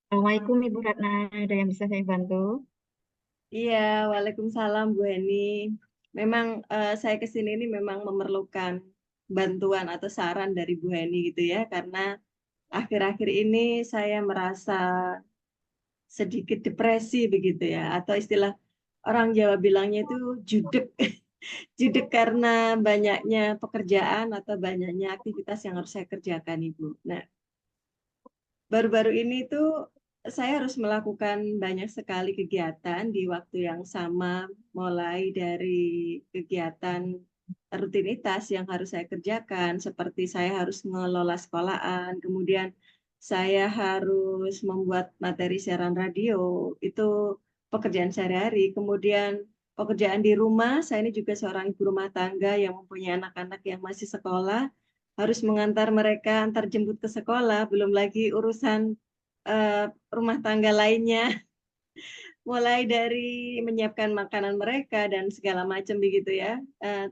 Assalamualaikum Ibu Ratna, ada yang bisa saya bantu? Iya, Waalaikumsalam Bu Heni. Memang saya ke sini ini memang memerlukan bantuan atau saran dari Bu Heni gitu ya, karena akhir-akhir ini saya merasa sedikit depresi begitu ya, atau istilah orang Jawa bilangnya itu judek, judek karena banyaknya pekerjaan atau banyaknya aktivitas yang harus saya kerjakan, Ibu. Nah, baru-baru ini tuh saya harus melakukan banyak sekali kegiatan di waktu yang sama, mulai dari kegiatan rutinitas yang harus saya kerjakan, seperti saya harus mengelola sekolahan, kemudian saya harus membuat materi siaran radio, itu pekerjaan sehari-hari. Kemudian pekerjaan di rumah, saya ini juga seorang ibu rumah tangga yang mempunyai anak-anak yang masih sekolah, harus mengantar mereka antar jemput ke sekolah, belum lagi urusan eh, rumah tangga lainnya, mulai dari menyiapkan makanan mereka dan segala macam begitu ya.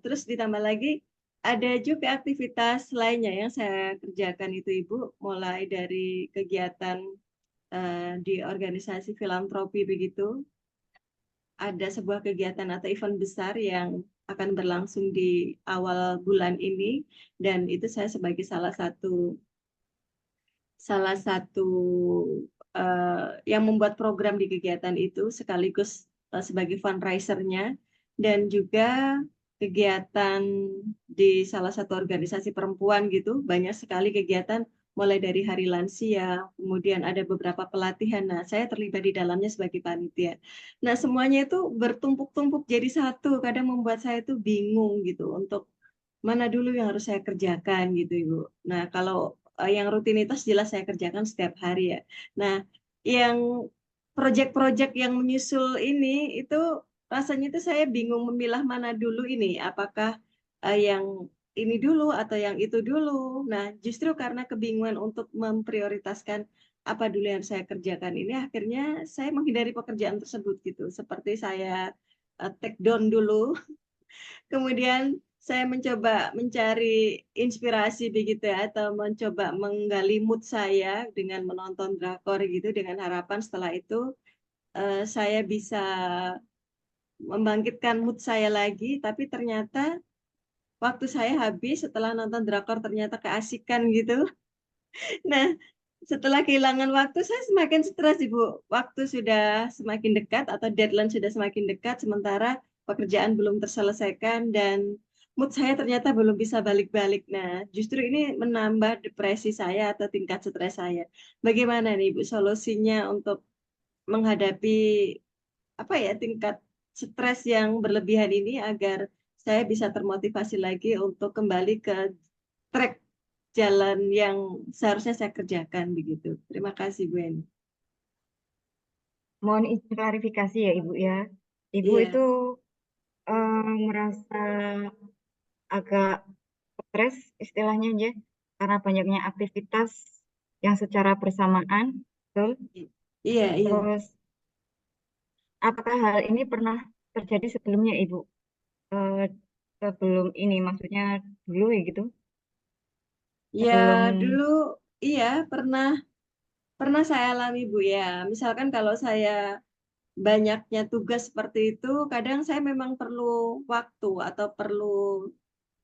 Terus ditambah lagi ada juga aktivitas lainnya yang saya kerjakan itu Ibu, mulai dari kegiatan di organisasi filantropi begitu. Ada sebuah kegiatan atau event besar yang akan berlangsung di awal bulan ini, dan itu saya sebagai salah satu yang membuat program di kegiatan itu sekaligus sebagai fundraisernya, dan juga kegiatan di salah satu organisasi perempuan gitu, banyak sekali kegiatan mulai dari hari lansia, kemudian ada beberapa pelatihan. Nah, saya terlibat di dalamnya sebagai panitia. Nah, semuanya itu bertumpuk-tumpuk jadi satu, kadang membuat saya itu bingung gitu untuk mana dulu yang harus saya kerjakan gitu Ibu. Nah, kalau yang rutinitas jelas saya kerjakan setiap hari ya. Nah, yang proyek-proyek yang menyusul ini itu rasanya itu saya bingung memilah mana dulu ini, apakah yang ini dulu atau yang itu dulu. Nah, justru karena kebingungan untuk memprioritaskan apa dulu yang saya kerjakan ini, akhirnya saya menghindari pekerjaan tersebut gitu. Seperti saya take down dulu. Kemudian saya mencoba mencari inspirasi begitu ya, atau mencoba menggali mood saya dengan menonton drakor gitu, dengan harapan setelah itu saya bisa membangkitkan mood saya lagi, tapi ternyata waktu saya habis setelah nonton drakor ternyata keasikan gitu. Nah, setelah kehilangan waktu saya semakin stres Ibu. Waktu sudah semakin dekat atau deadline sudah semakin dekat sementara pekerjaan belum terselesaikan dan mood saya ternyata belum bisa balik-balik. Nah, justru ini menambah depresi saya atau tingkat stres saya. Bagaimana nih Ibu solusinya untuk menghadapi apa ya tingkat stres yang berlebihan ini agar saya bisa termotivasi lagi untuk kembali ke track jalan yang seharusnya saya kerjakan begitu. Terima kasih Bu Eni. Mohon izin klarifikasi ya Ibu ya. Ibu itu Iya, merasa agak stres istilahnya ya, karena banyaknya aktivitas yang secara bersamaan, betul? iya, iya. Terus, apakah hal ini pernah terjadi sebelumnya Ibu? Eh, Sebelum ini, maksudnya dulu ya gitu, Ya sebelum dulu iya pernah pernah saya alami Bu ya. Misalkan kalau saya banyaknya tugas seperti itu, kadang saya memang perlu waktu atau perlu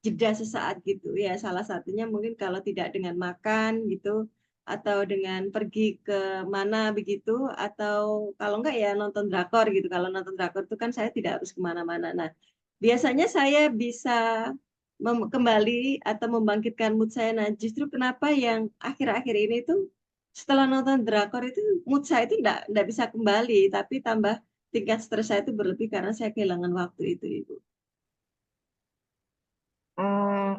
jeda sesaat gitu ya. Salah satunya mungkin kalau tidak dengan makan gitu, atau dengan pergi ke mana begitu, atau kalau enggak ya nonton drakor gitu. Kalau nonton drakor itu kan saya tidak harus kemana-mana. Nah, biasanya saya bisa kembali atau membangkitkan mood saya. Nah, justru kenapa yang akhir-akhir ini tuh setelah nonton drakor itu mood saya itu enggak bisa kembali, tapi tambah tingkat stres saya itu berlebih karena saya kehilangan waktu itu, Ibu. eh,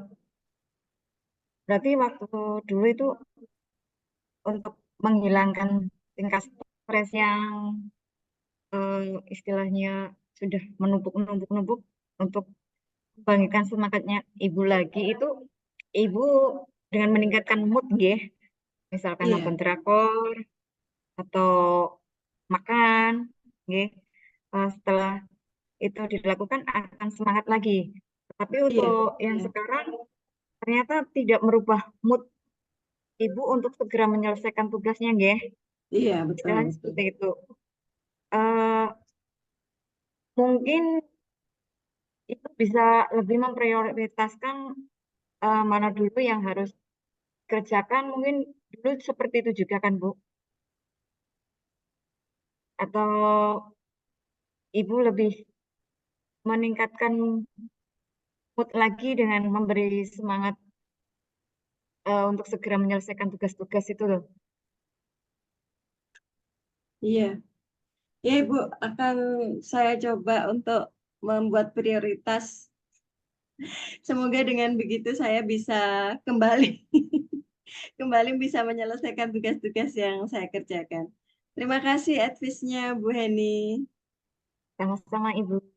berarti waktu dulu itu untuk menghilangkan tingkat stres yang istilahnya sudah menumpuk-numpuk untuk membangkitkan semangatnya ibu lagi itu ibu dengan meningkatkan mood nggih, misalkan nonton Iya, drakor atau makan nggih. Setelah itu dilakukan akan semangat lagi. Tapi iya, untuk yang sekarang ternyata tidak merubah mood ibu untuk segera menyelesaikan tugasnya nggih. Iya, betul, Istilahnya betul. seperti itu. Eh, Mungkin itu bisa lebih memprioritaskan mana dulu yang harus kerjakan. Mungkin dulu seperti itu juga kan, Bu? Atau Ibu lebih meningkatkan mood lagi dengan memberi semangat untuk segera menyelesaikan tugas-tugas itu loh. Iya. Ya, Ibu, akan saya coba untuk membuat prioritas. Semoga dengan begitu saya bisa kembali kembali bisa menyelesaikan tugas-tugas yang saya kerjakan. Terima kasih advice-nya, Bu Heni. Sama-sama Ibu.